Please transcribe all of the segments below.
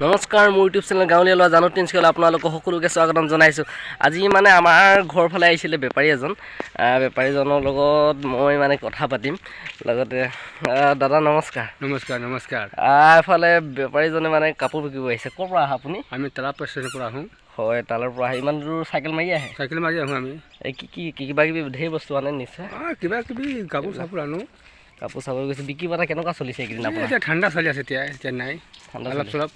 নমস্কাৰ মোৰ YouTube channel গাঁৱলীয়া ল'ৰা জানো তিনিচুকীয়ালৈ আপোনালোকক সকলোকে স্বাগতম জনাইছোঁ। আজি মানে আমাৰ ঘৰ ফালে আহিছিলে বেপাৰী এজন, বেপাৰীজনৰ লগত মই মানে কথা পাতিম। লগতে দাদা নমস্কাৰ। নমস্কাৰ নমস্কাৰ। এফালে বেপাৰীজনে মানে কাপোৰ বিকিব আহিছে। ক'ৰ পৰা আহা আপুনি? আমি তালাপ ষ্টেচনৰ পৰা আহোঁ। হয়, তালৰ পৰা আহি ইমান দূৰ চাইকেল মাৰি আহে? চাইকেল মাৰি আহোঁ আমি। এই কি কিবা কিবি ঢেৰ বস্তু আনে নিশ্চয়? কিবা কিবি কাপোৰ চাপোৰ আনো। কাপোৰ চাপোৰ গৈছে। বিক্ৰী বাটা কেনেকুৱা চলিছে এইকেইদিন আপোনাৰ? এতিয়া ঠাণ্ডা চলি আছে, এতিয়া নাই। ঠাণ্ডা অলপ চলপ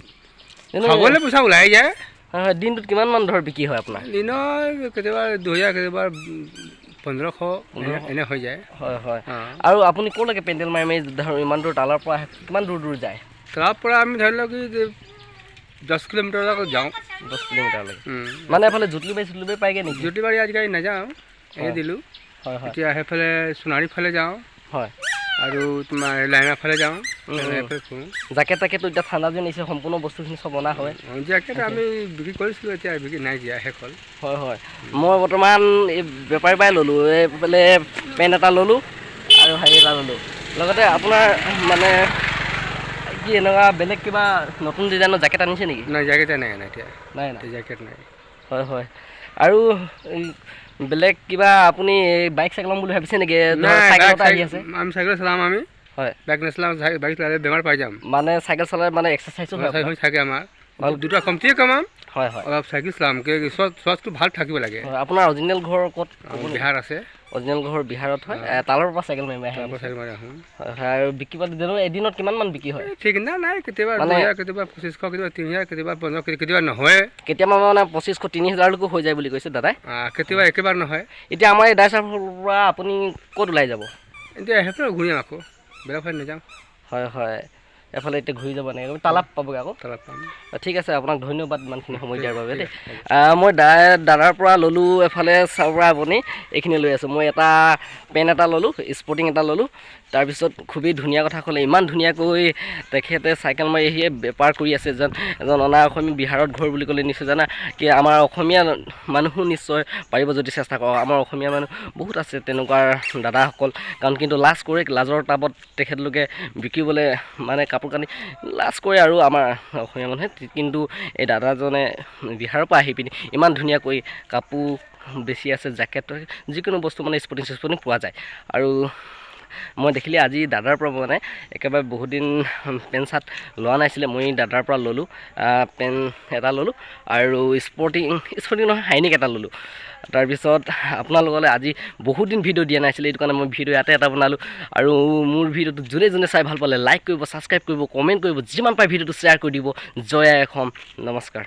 কিন্তু খাবলৈ পইচা ওলাই যায়। হয় হয়, দিনটোত কিমান মান ধৰ বিক্ৰী হয় আপোনাৰ? দিনত কেতিয়াবা 2000, কেতিয়াবা 1500 এনে হৈ যায়। হয় হয়। আৰু আপুনি ক'লৈকে পেণ্ডেল মাৰি মাৰি ধৰ ইমান দূৰ তালৰ পৰা কিমান দূৰ দূৰ যায়? তাৰ পৰা আমি ধৰি লওক 10 কিলোমিটাৰলৈকে যাওঁ। 10 কিলোমিটাৰলৈকে মানে এফালে জুটলিবাৰী পায়গৈ নেকি? জুটলিবাৰী আজিকালি নাযাওঁ, এৰি দিলোঁ। হয় হয়। এতিয়া সেইফালে সোণাৰী ফালে যাওঁ। হয়। আৰু তোমাৰ লাইনাৰ ফালে যাওঁ। জাকেট তাকেটো এতিয়া ঠাণ্ডা দিন আহিছে, সম্পূৰ্ণ বস্তুখিনি চব অনা হয়। জাকেট আমি বিক্ৰী কৰিছিলোঁ, এতিয়া বিক্ৰী নাই দিয়া, শেষ হ'ল। হয় হয়। মই বৰ্তমান এই বেপাৰীৰ পৰাই ল'লোঁ, এইফালে পেণ্ট এটা ল'লোঁ আৰু হেৰি এটা ল'লোঁ। লগতে আপোনাৰ মানে কি এনেকুৱা বেলেগ কিবা নতুন ডিজাইনৰ জেকেট আনিছে নেকি? নাই, জেকেট নাই এতিয়া। নাই নাই, জেকেট নাই। হয় হয়। আৰু বেলেগ কিবা আপুনি বাইক চাইকেল ল'ম বুলি ভাবিছে নেকি? চাইকেলতে আহি আছে। আমি চাইকেল চলাম আমি। হয়। বাইক নচলাম, বাইক চলালে বেমাৰ পাই যাম। মানে চাইকেল চলাই মানে এক্সাৰচাইজো হৈ থাকে আমাৰ। দুটা কমতিয়ে কমাম। হয় হয়। অলপ চাইকেল চলাম, স্বাস্থ্যটো ভাল থাকিব লাগে। আপোনাৰ অৰিজিনেল ঘৰ ক'ত? বিহাৰ আছে। অৰিজিনেল ঘৰ বিহাৰত হয়। তালৰ পৰা চাইকেল মাৰি আহে? চাইকেল মাৰি আহোঁ। হয়। আৰু বিক্ৰী পাতি এদিনত কিমান মান বিক্ৰী হয়? ঠিক নাই, কেতিয়াবা 2000, কেতিয়াবা 2500, কেতিয়াবা 3000, কেতিয়াবা 1500, কেতিয়াবা নহয়। কেতিয়াবা মানে 2500, 3000লৈকে হৈ যায় বুলি কৈছে দাদাই। কেতিয়াবা একেবাৰে নহয়। এতিয়া আমাৰ এই দাইচাৰ পৰা আপুনি ক'ত ওলাই যাব? এতিয়া সেইফালে ঘূৰিম আকৌ, বেলেগ ফালে নাযাওঁ। হয় হয়। এফালে এতিয়া ঘূৰি যাব নাই, তালাপ পাবগৈ আকৌ। তালাপ পাম। ঠিক আছে, আপোনাক ধন্যবাদ ইমানখিনি সময় দিয়াৰ বাবে দেই। মই দাদাৰ পৰা ল'লোঁ, এফালে চাব পৰা আপুনি এইখিনি লৈ আছোঁ। মই এটা পেণ্ট এটা ল'লোঁ, স্পৰ্টিং এটা ল'লোঁ। তাৰপিছত খুবেই ধুনীয়া কথা ক'লে, ইমান ধুনীয়াকৈ তেখেতে চাইকেল মাৰি আহিয়ে বেপাৰ কৰি আছে। এজন অনা অসমীয়া বিহাৰত ঘৰ বুলি ক'লে নিশ্চয় জানা কি আমাৰ অসমীয়া মানুহো নিশ্চয় পাৰিব যদি চেষ্টা কৰক। আমাৰ অসমীয়া মানুহ বহুত আছে তেনেকুৱা দাদাসকল, কাৰণ কিন্তু লাজ কৰে, লাজৰ টাবত তেখেতলোকে বিকিবলৈ মানে কাপোৰ কানি লাজ কৰে আৰু আমাৰ অসমীয়া মানুহে। কিন্তু এই দাদাজনে বিহাৰৰ পৰা আহি পিনি ইমান ধুনীয়াকৈ কাপোৰ বেছি আছে, জেকেট, যিকোনো বস্তু মানে স্পৰ্টিং পোৱা যায়। আৰু মই দেখিলে আজি দাদাৰ পৰা মানে একেবাৰে বহুত দিন পেণ্ট চাৰ্ট লোৱা নাছিলে, মই দাদাৰ পৰা ল'লোঁ। পেণ্ট এটা ল'লোঁ আৰু স্পৰ্টিং নহয়, হাইনেক এটা ল'লোঁ। তাৰপিছত আপোনালোকলৈ আজি বহুত দিন ভিডিঅ' দিয়া নাছিলে, এইটো কাৰণে মই ভিডিঅ' ইয়াতে এটা বনালোঁ। আৰু মোৰ ভিডিঅ'টো যোনে চাই ভাল পালে লাইক কৰিব, ছাবস্ক্ৰাইব কৰিব, কমেণ্ট কৰিব, যিমান পাৰে ভিডিঅ'টো শ্বেয়াৰ কৰি দিব। জয় আই অসম, নমস্কাৰ।